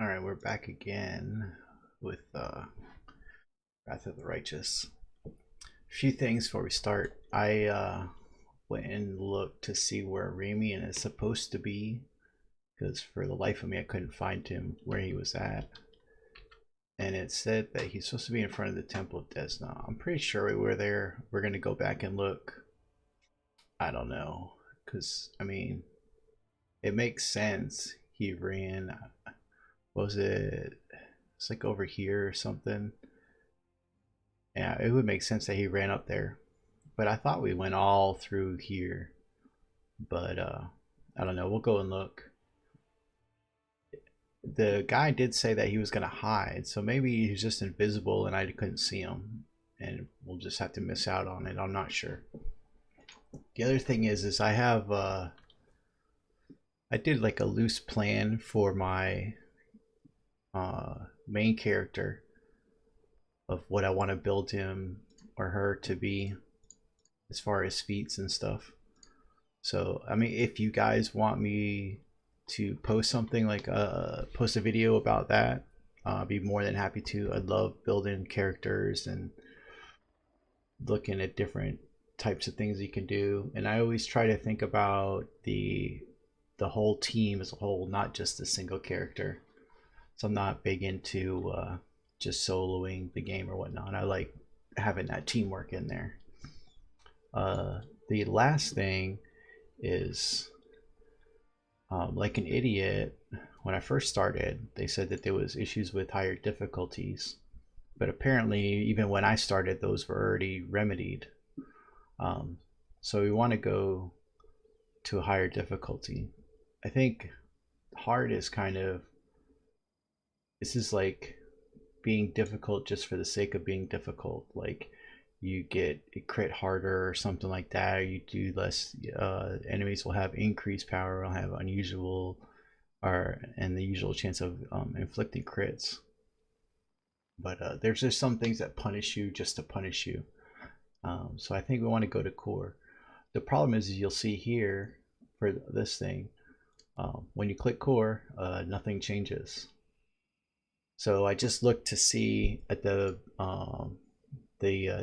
All right, we're back again with Wrath of the Righteous. A few things before we start. I went and looked to see where Ramian is supposed to be, because for the life of me I couldn't find him where he was at. And it said that he's supposed to be in front of the Temple of Desna. I'm pretty sure we were there. We're gonna go back and look. I don't know, because I mean, it makes sense. He ran. Was it? It's like over here or something. Yeah, it would make sense that he ran up there. But I thought we went all through here. But I don't know. We'll go and look. The guy did say that he was going to hide. So maybe he's just invisible and I couldn't see him. And we'll just have to miss out on it. I'm not sure. The other thing is I have... I did like a loose plan for my main character of what I want to build him or her to be as far as feats and stuff. So I mean, if you guys want me to post something like post a video about that, I'd be more than happy to. I'd love building characters and looking at different types of things you can do, and I always try to think about the whole team as a whole, not just a single character. So I'm not big into just soloing the game or whatnot. I like having that teamwork in there. The last thing is, like an idiot, when I first started, they said that there was issues with higher difficulties, but apparently even when I started, those were already remedied. So we want to go to a higher difficulty. I think hard is kind of, this is like being difficult just for the sake of being difficult. Like you get a crit harder or something like that, or you do less. Enemies will have increased power, will have unusual and the usual chance of inflicting crits. But there's just some things that punish you just to punish you. So I think we want to go to core. The problem is you'll see here for this thing, when you click core, nothing changes. So I just looked to see at the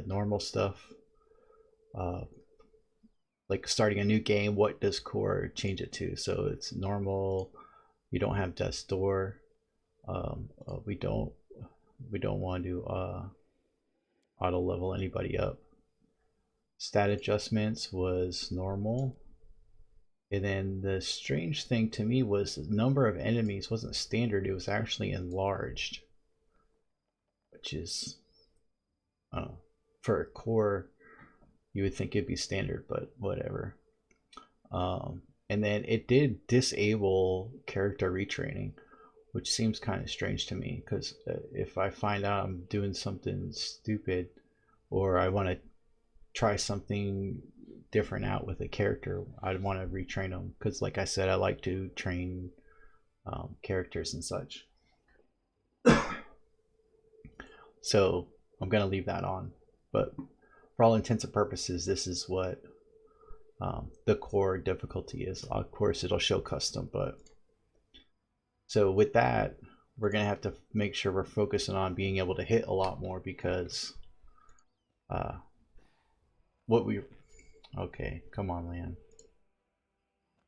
normal stuff, like starting a new game, what does core change it to? So it's normal. You don't have death's door. We don't want to auto level anybody up. Stat adjustments was normal. And then the strange thing to me was the number of enemies wasn't standard, it was actually enlarged, which is, for a core you would think it'd be standard, but whatever. And then it did disable character retraining, which seems kind of strange to me, because if I find out I'm doing something stupid or I want to try something different out with a character, I'd want to retrain them, because like I said, I like to train characters and such. So I'm gonna leave that on, but for all intents and purposes, this is what the core difficulty is. Of course it'll show custom, but so with that, we're gonna have to make sure we're focusing on being able to hit a lot more, because what we okay, come on, Lan.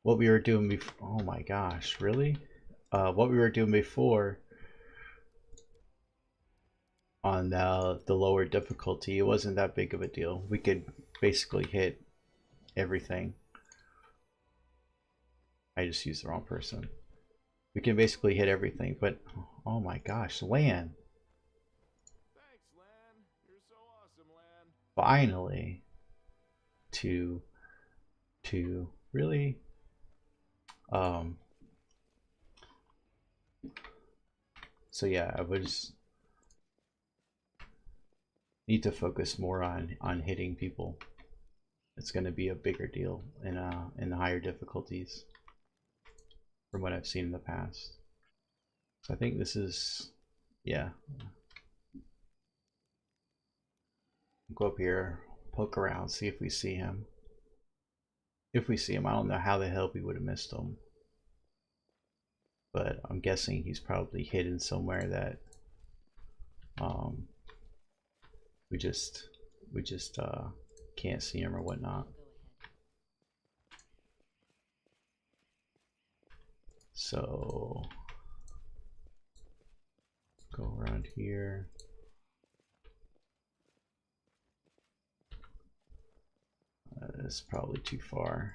What we were doing before, oh my gosh, really? What we were doing before on the lower difficulty, it wasn't that big of a deal. We could basically hit everything. I just used the wrong person. We can basically hit everything, but oh my gosh, Lan. Thanks, Lan. You're so awesome, Lan. Finally. To really so yeah, I was need to focus more on hitting people. It's going to be a bigger deal in the higher difficulties from what I've seen in the past. So I think this is, yeah. Go up here, poke around, see if we see him. If we see him, I don't know how the hell we would have missed him. but I'm guessing he's probably hidden somewhere that um, we just can't see him or whatnot. So go around here. That's probably too far.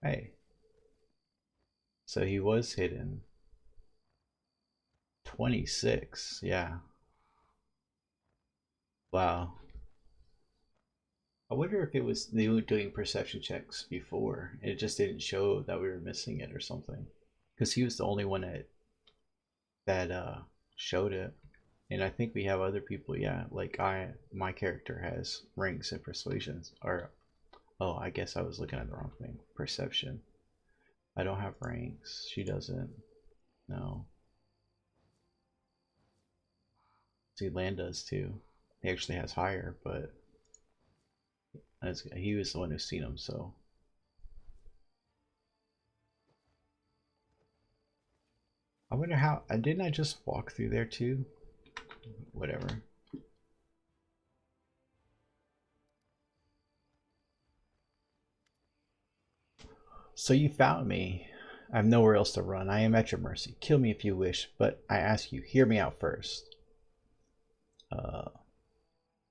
Hey, so he was hidden. 26, yeah. Wow. I wonder if it was they were doing perception checks before and it just didn't show that we were missing it or something. Because he was the only one that showed it. And I think we have other people, yeah. Like my character has ranks and persuasions. Or oh, I guess I was looking at the wrong thing. Perception. I don't have ranks. She doesn't. No. See, Land does too. He actually has higher, but he was the one who's seen him, so. I wonder how. Didn't I just walk through there too? Whatever. So you found me. I have nowhere else to run. I am at your mercy. Kill me if you wish, but I ask you, hear me out first.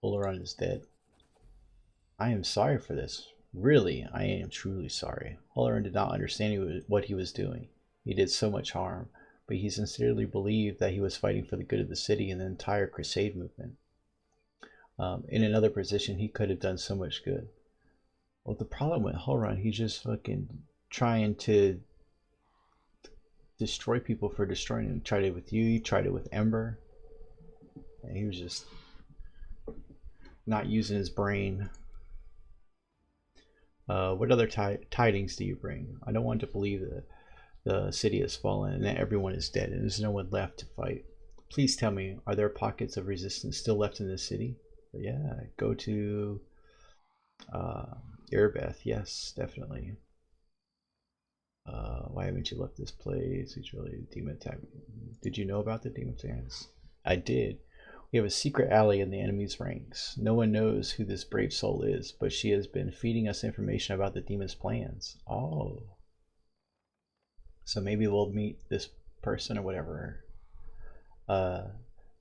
Oleron is dead. I am sorry for this. Really, I am truly sorry. Oleron did not understand what he was doing. He did so much harm, but he sincerely believed that he was fighting for the good of the city and the entire Crusade movement. In another position, he could have done so much good. Well, the problem with Oleron, he's just fucking trying to destroy people for destroying him. He tried it with you. He tried it with Ember. And he was just not using his brain. What other tidings do you bring? I don't want to believe that the city has fallen and that everyone is dead and there's no one left to fight. Please tell me, are there pockets of resistance still left in the city? But yeah, go to Erebeth. Yes, definitely. Why haven't you left this place? It's really a demon attack. Did you know about the demon attacks? I did. We have a secret ally in the enemy's ranks. No one knows who this brave soul is, but she has been feeding us information about the demon's plans. Oh. So maybe we'll meet this person or whatever.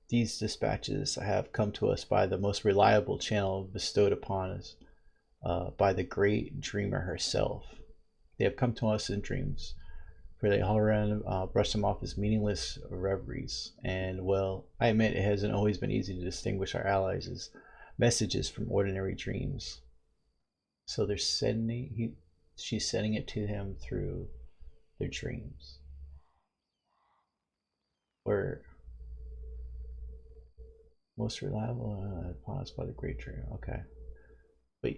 These dispatches have come to us by the most reliable channel bestowed upon us by the great dreamer herself. They have come to us in dreams, for they Halloran brushed them off as meaningless reveries. And well, I admit it hasn't always been easy to distinguish our allies' messages from ordinary dreams. So she's sending it to him through their dreams. Or most reliable pause by the great dreamer. Okay, but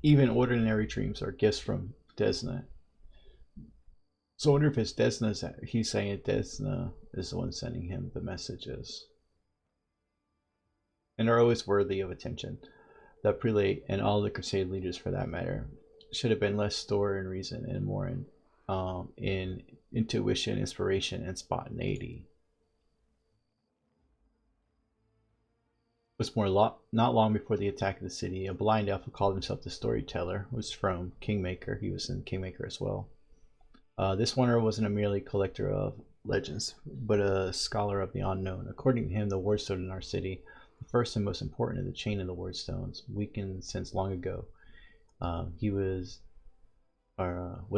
even ordinary dreams are gifts from Desna. So I wonder if it's Desna's. He's saying Desna is the one sending him the messages, and are always worthy of attention. That prelate and all the crusade leaders, for that matter, should have been less stored in reason and more in intuition, inspiration, and spontaneity. It was not long before the attack of the city. A blind elf who called himself the Storyteller was from Kingmaker. He was in Kingmaker as well. This wanderer wasn't a merely collector of legends, but a scholar of the unknown. According to him, the wardstone in our city, the first and most important of the chain of the wardstones, weakened since long ago. He was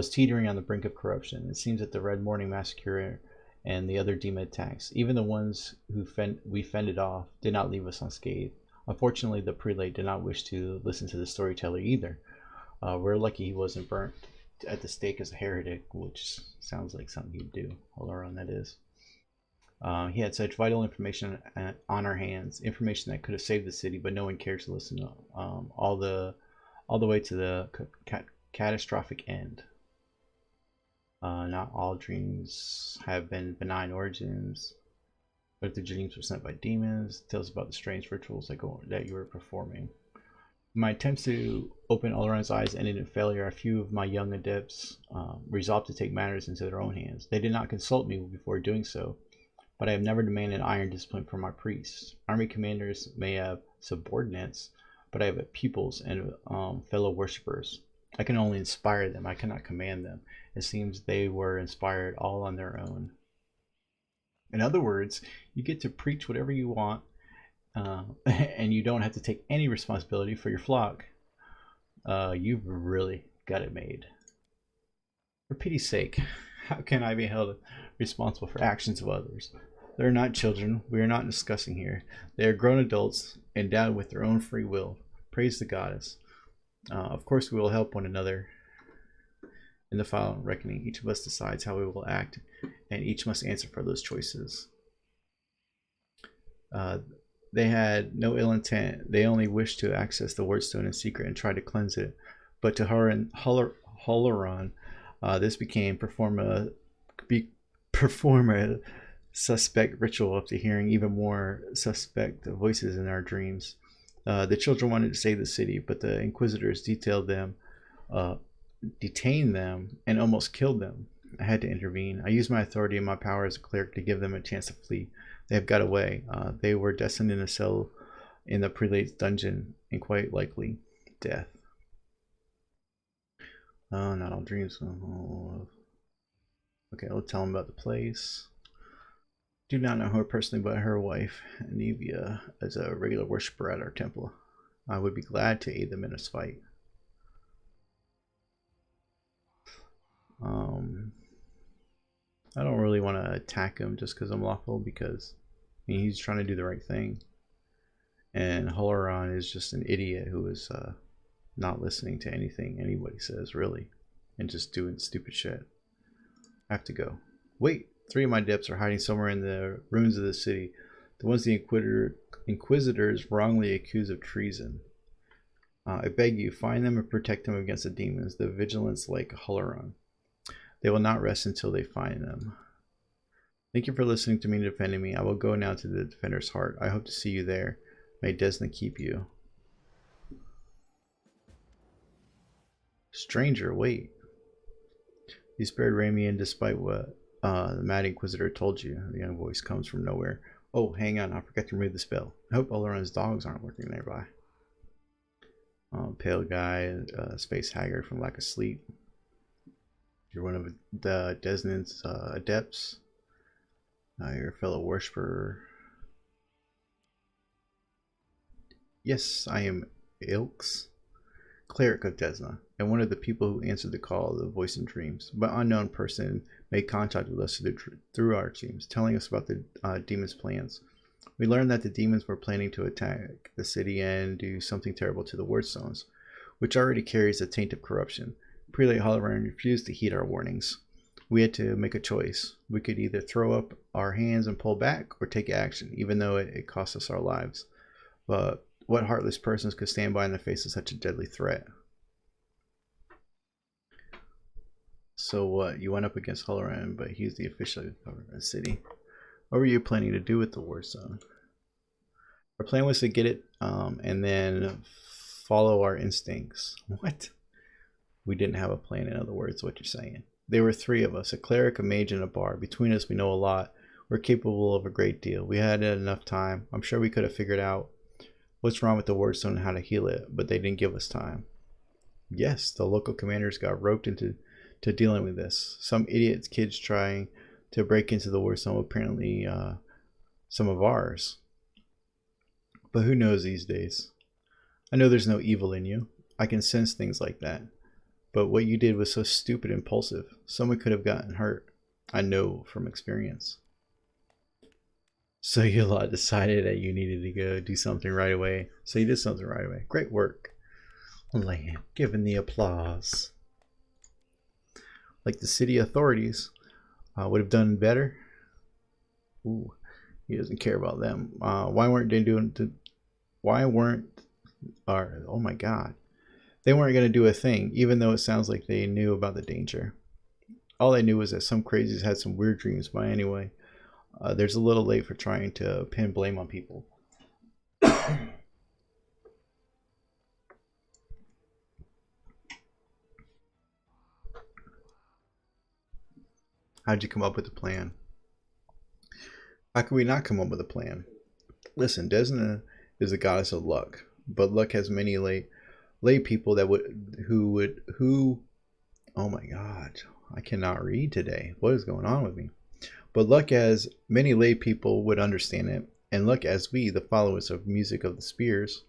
teetering on the brink of corruption. It seems that the Red Morning Massacre and the other demon attacks, even the ones we fended off, did not leave us unscathed. Unfortunately, the prelate did not wish to listen to the storyteller either. We're lucky he wasn't burnt at the stake as a heretic, which sounds like something he'd do. Holoron, that is. He had such vital information on our hands, information that could have saved the city, but no one cared to listen all the way to the catastrophic end. Not all dreams have been benign origins. But if the dreams were sent by demons, it tells about the strange rituals that you were performing. My attempts to open Oleron's eyes ended in failure. A few of my young adepts resolved to take matters into their own hands. They did not consult me before doing so, but I have never demanded iron discipline from my priests. Army commanders may have subordinates, but I have pupils and fellow worshippers. I can only inspire them, I cannot command them. It seems they were inspired all on their own. In other words, you get to preach whatever you want, and you don't have to take any responsibility for your flock. You've really got it made. For pity's sake, how can I be held responsible for actions of others? They are not children. We are not discussing here. They are grown adults, endowed with their own free will. Praise the goddess. Of course, we will help one another in the final reckoning. Each of us decides how we will act, and each must answer for those choices. They had no ill intent. They only wished to access the wordstone in secret and try to cleanse it. But to Holoron, this became perform a suspect ritual after hearing even more suspect voices in our dreams. The children wanted to save the city, but the Inquisitors detained them, and almost killed them. I had to intervene. I used my authority and my power as a cleric to give them a chance to flee. They have got away. They were destined in a cell in the prelate's dungeon, and quite likely death. Oh, not all dreams. Okay, I'll tell them about the place. Do not know her personally, but her wife, Nevia, is a regular worshiper at our temple. I would be glad to aid them in this fight. I don't really want to attack him just because I'm lawful, because I mean, he's trying to do the right thing. And Holoron is just an idiot who is not listening to anything anybody says, really, and just doing stupid shit. I have to go. Wait, 3 of my depths are hiding somewhere in the ruins of the city. The ones the Inquisitors wrongly accuse of treason. I beg you, find them and protect them against the demons, the vigilance like Holoron. They will not rest until they find them. Thank you for listening to me and defending me. I will go now to the Defender's Heart. I hope to see you there. May Desna keep you. Stranger, wait. You spared Ramian despite what the Mad Inquisitor told you. The young voice comes from nowhere. Oh, hang on. I forgot to remove the spell. I hope Oleron's dogs aren't lurking nearby. Pale guy, his face haggard from lack of sleep. You're one of the Desnan's adepts. You're a fellow worshiper. Yes, I am Ilks, cleric of Desna, and one of the people who answered the call of the voice in dreams. But unknown person made contact with us through our dreams, telling us about the demons' plans. We learned that the demons were planning to attack the city and do something terrible to the wordstones, which already carries a taint of corruption. Prelate Holoron refused to heed our warnings. We had to make a choice. We could either throw up our hands and pull back, or take action, even though it cost us our lives. But what heartless persons could stand by in the face of such a deadly threat? So what? You went up against Holoron, but he's the official governor of the city. What were you planning to do with the war zone? Our plan was to get it and then follow our instincts. What? We didn't have a plan, in other words, what you're saying. There were 3 of us, a cleric, a mage, and a bard. Between us, we know a lot. We're capable of a great deal. We had enough time. I'm sure we could have figured out what's wrong with the wordstone and how to heal it, but they didn't give us time. Yes, the local commanders got roped into dealing with this. Some idiot kids trying to break into the wordstone, apparently some of ours. But who knows these days? I know there's no evil in you. I can sense things like that. But what you did was so stupid and impulsive. Someone could have gotten hurt. I know from experience. So you lot decided that you needed to go do something right away. So you did something right away. Great work. Land, given the applause. Like the city authorities would have done better. Ooh, he doesn't care about them. Why weren't they doing? Oh my God. They weren't going to do a thing, even though it sounds like they knew about the danger. All I knew was that some crazies had some weird dreams. But anyway, there's a little late for trying to pin blame on people. How'd you come up with the plan? How could we not come up with a plan? Listen, Desna is the goddess of luck, but luck has many lay people that who. Oh my God, I cannot read today. What is going on with me? But luck as many lay people would understand it, and luck as we, the followers of music of the spheres,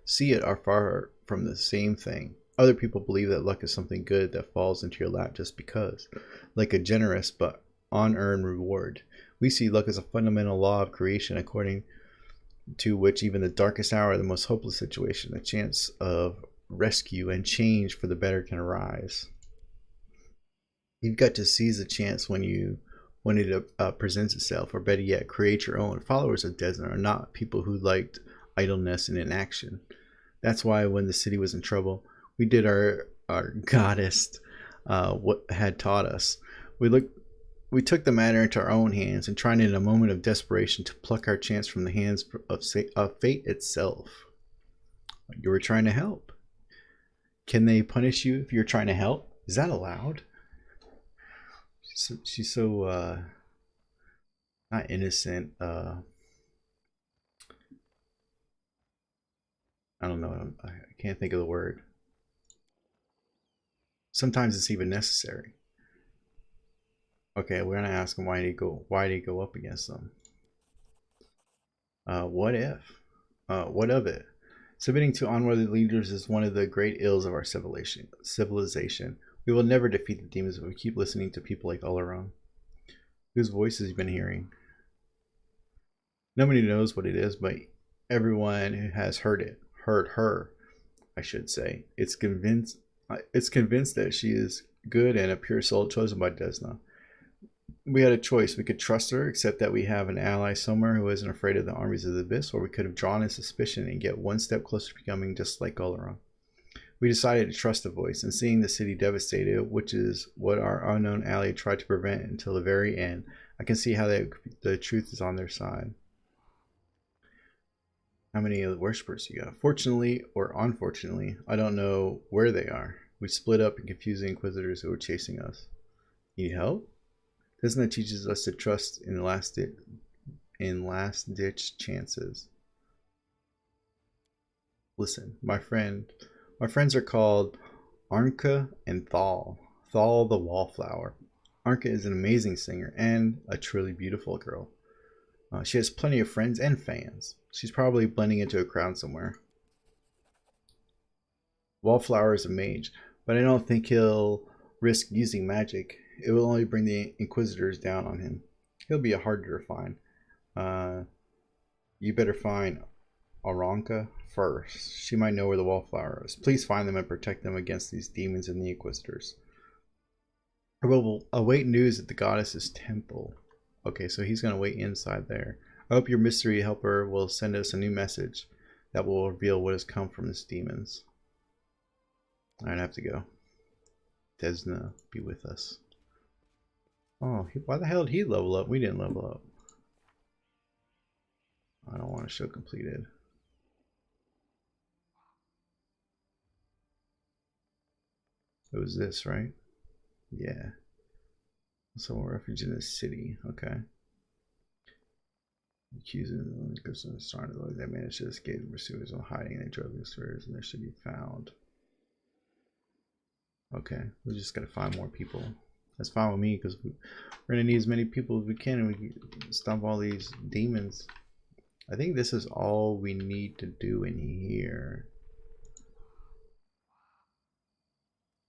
see it are far from the same thing. Other people believe that luck is something good that falls into your lap just because, like a generous but unearned reward. We see luck as a fundamental law of creation according to which even the darkest hour, the most hopeless situation, a chance of rescue and change for the better can arise. You've got to seize the chance when it presents itself, or better yet, create your own. Followers of Desna are not people who liked idleness and inaction. That's why when the city was in trouble, we did our goddess what had taught us. We took the matter into our own hands and tried in a moment of desperation to pluck our chance from the hands of fate itself. You were trying to help. Can they punish you if you're trying to help? Is that allowed? She's so not innocent. I don't know. I can't think of the word. Sometimes it's even necessary. Okay, we're gonna ask him why did he go up against them? What if? What of it? Submitting to unworthy leaders is one of the great ills of our civilization. We will never defeat the demons if we keep listening to people like Oleron. Whose voices you've been hearing? Nobody knows what it is, but everyone has heard her, I should say. It's convinced that she is good and a pure soul chosen by Desna. We had a choice. We could trust her, accept that we have an ally somewhere who isn't afraid of the armies of the abyss, or we could have drawn in suspicion and get one step closer to becoming just like Oleron. We decided to trust the voice, and seeing the city devastated, which is what our unknown ally tried to prevent until the very end, I can see how the truth is on their side. How many of the worshippers you got? Fortunately or unfortunately, I don't know where they are. We split up and confused the inquisitors who were chasing us. Need help? Doesn't that teaches us to trust in last ditch chances? Listen, my friends are called Arnka and Thal. Thal the Wallflower. Arnka is an amazing singer and a truly beautiful girl. She has plenty of friends and fans. She's probably blending into a crowd somewhere. Wallflower is a mage, but I don't think he'll risk using magic. It will only bring the Inquisitors down on him. He'll be harder to find. You better find Aranka first. She might know where the Wallflower is. Please find them and protect them against these demons and the Inquisitors. I will await news at the goddess's temple. Okay, so he's going to wait inside there. I hope your mystery helper will send us a new message that will reveal what has come from these demons. I'd have to go. Desna, be with us. Oh, why the hell did he level up? We didn't level up. I don't want to show completed. It was this, right? Yeah. Some refuge in the city. Okay. Accusing the started they managed to escape the pursuers while hiding. They drove the spheres and they should be found. Okay, we just gotta find more people. That's fine with me because we're gonna need as many people as we can and we can stomp all these demons. I think this is all we need to do in here.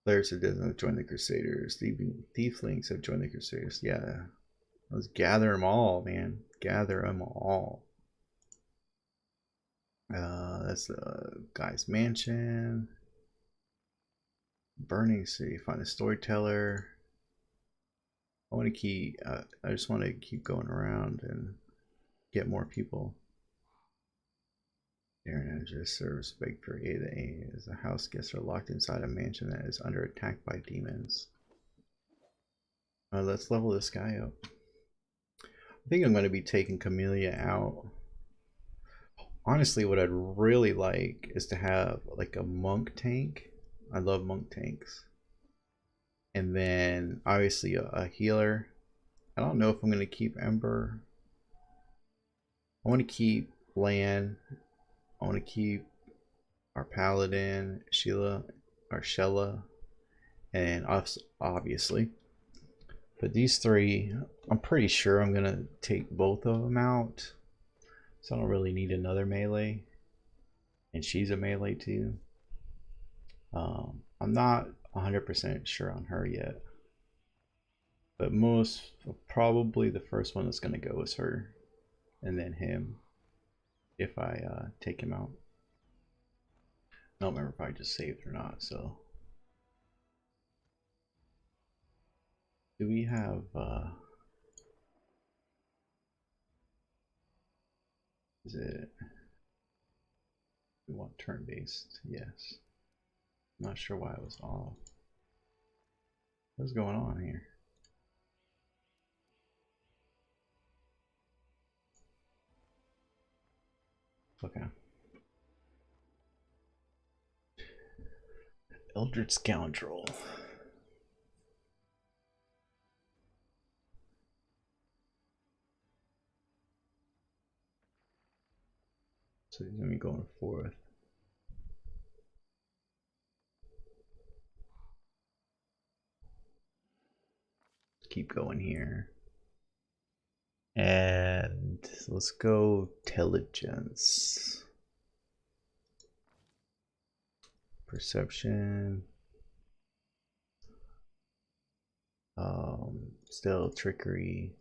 Players have joined the Crusaders. Thieflings have joined the Crusaders. Yeah. Let's gather them all, man. Gather them all. That's the guy's mansion. Burning City. Find the storyteller. I want to keep. I just want to keep going around and get more people. Aaron Edges serves beg for aid. As the house guests are locked inside a mansion that is under attack by demons. Let's level this guy up. I think I'm going to be taking Camellia out. Honestly, what I'd really like is to have like a monk tank. I love monk tanks. And then obviously a healer. I don't know if I'm going to keep Ember. I want to keep Lan. I want to keep our Paladin, Sheila, our Shella, and us, obviously. But these three, I'm pretty sure I'm going to take both of them out. So I don't really need another melee. And she's a melee too. I'm not 100% sure on her yet. But probably the first one that's going to go is her. And then him. If I take him out. I don't remember if I just saved or not, so. Do we have is it we want turn-based? Yes. I'm not sure why it was off. What's going on here? Okay. Eldritch Scoundrel. So he's gonna be going fourth. Keep going here. And let's go intelligence. Perception. Still trickery.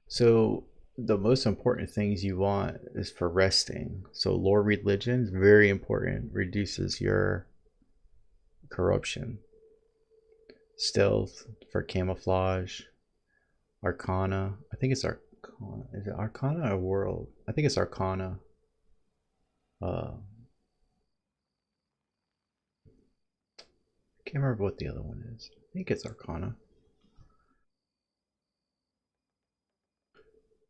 So the most important things you want is for resting. So lore religion is very important. Reduces your corruption. Stealth for camouflage. Arcana. I think it's Arcana. Is it Arcana or World? I think it's Arcana. I can't remember what the other one is. I think it's Arcana.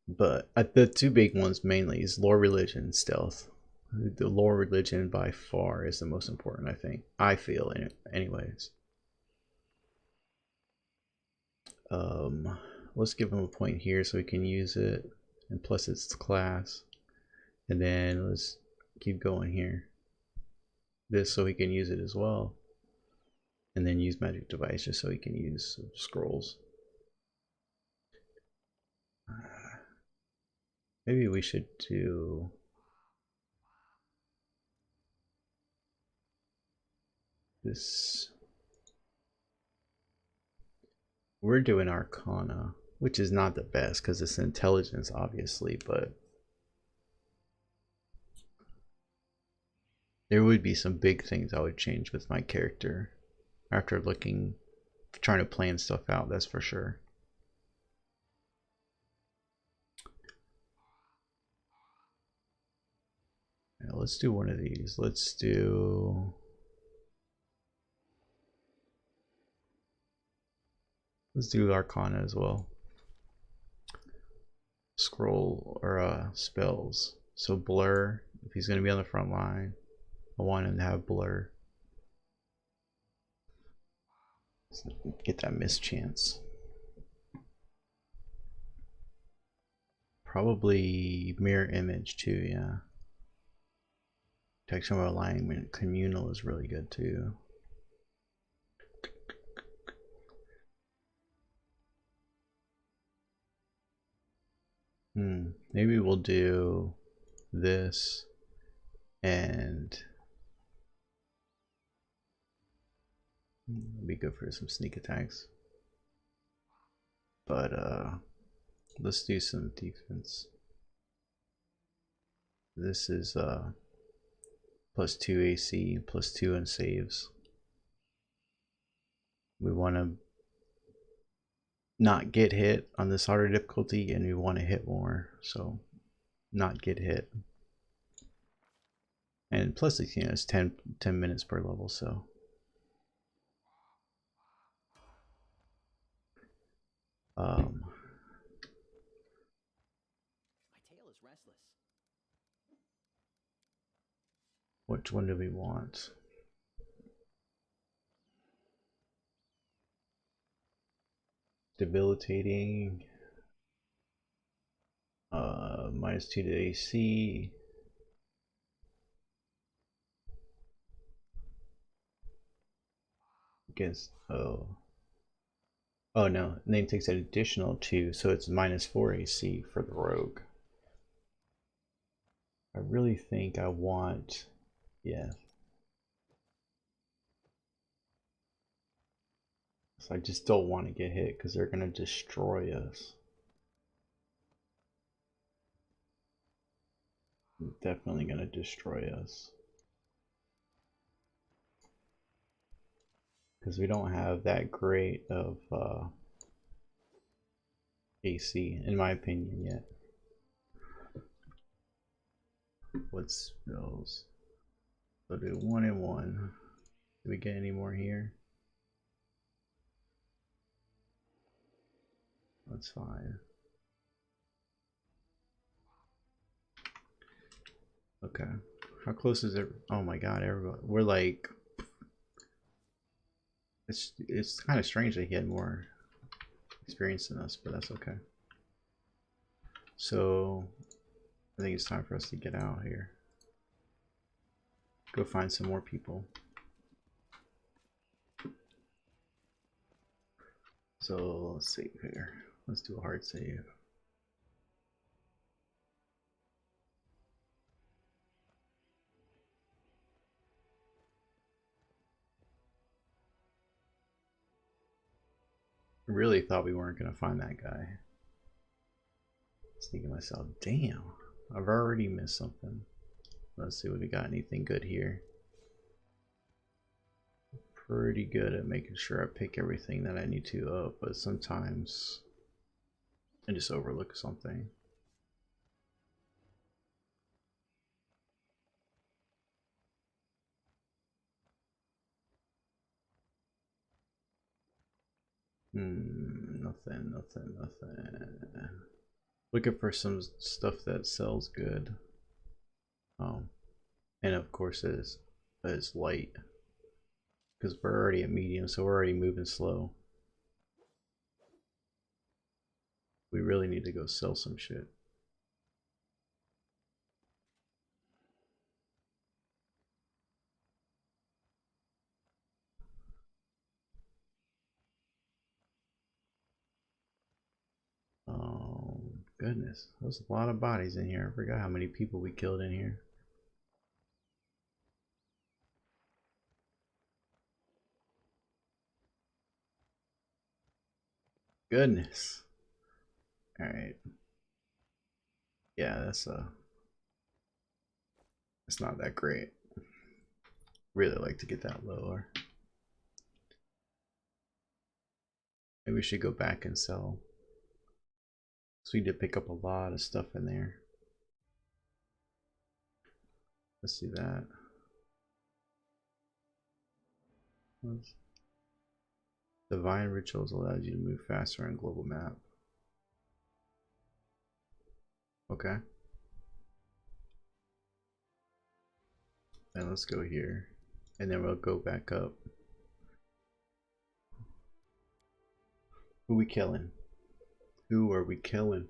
But the two big ones mainly is lore religion and stealth. The lore religion by far is the most important, I think. I feel in it anyways. Let's give him a point here so we can use it, and plus it's class. And then let's keep going here. This so he can use it as well. And then use magic device just so he can use scrolls. Maybe we should do this. We're doing Arcana, which is not the best because it's intelligence, obviously, but there would be some big things I would change with my character after trying to plan stuff out, that's for sure. Now, let's do one of these. Let's do Arcana as well. Scroll or spells. So blur, if he's going to be on the front line, I want him to have blur. Let's get that mischance. Probably mirror image too, yeah. Textual alignment, communal is really good too. Maybe we'll do this and be good for some sneak attacks. But let's do some defense. This is +2 AC, +2 in saves. We want to not get hit on this harder difficulty, and we want to hit more, so not get hit. And plus it's, it's 10 minutes per level, so Um, My tail is restless. which one do we want? Debilitating. -2 to AC. Against oh no, and then it takes an additional 2, so it's -4 AC for the rogue. I really think I want, yeah. So I just don't want to get hit because they're gonna destroy us. Definitely gonna destroy us. Because we don't have that great of AC, in my opinion, yet. What spells? So do 1 and 1. Do we get any more here? That's fine. Okay. How close is it? Oh my god, everybody. We're like. It's kind of strange that he had more experience than us, but that's okay. So I think it's time for us to get out here. Go find some more people. So let's save here. Let's do a hard save. I really thought we weren't going to find that guy. I was thinking to myself, damn, I've already missed something. Let's see if we got anything good here. Pretty good at making sure I pick everything that I need to up, but sometimes I just overlook something. Nothing. Looking for some stuff that sells good. And of course is light. Because we're already at medium, so we're already moving slow. We really need to go sell some shit. Oh, goodness. There's a lot of bodies in here. I forgot how many people we killed in here. Goodness. Alright. Yeah, that's it's not that great. Really like to get that lower. Maybe we should go back and sell. So we did pick up a lot of stuff in there. Let's do that. Divine rituals allows you to move faster on global map. Okay. And let's go here. And then we'll go back up. Who we killing? Who are we killing?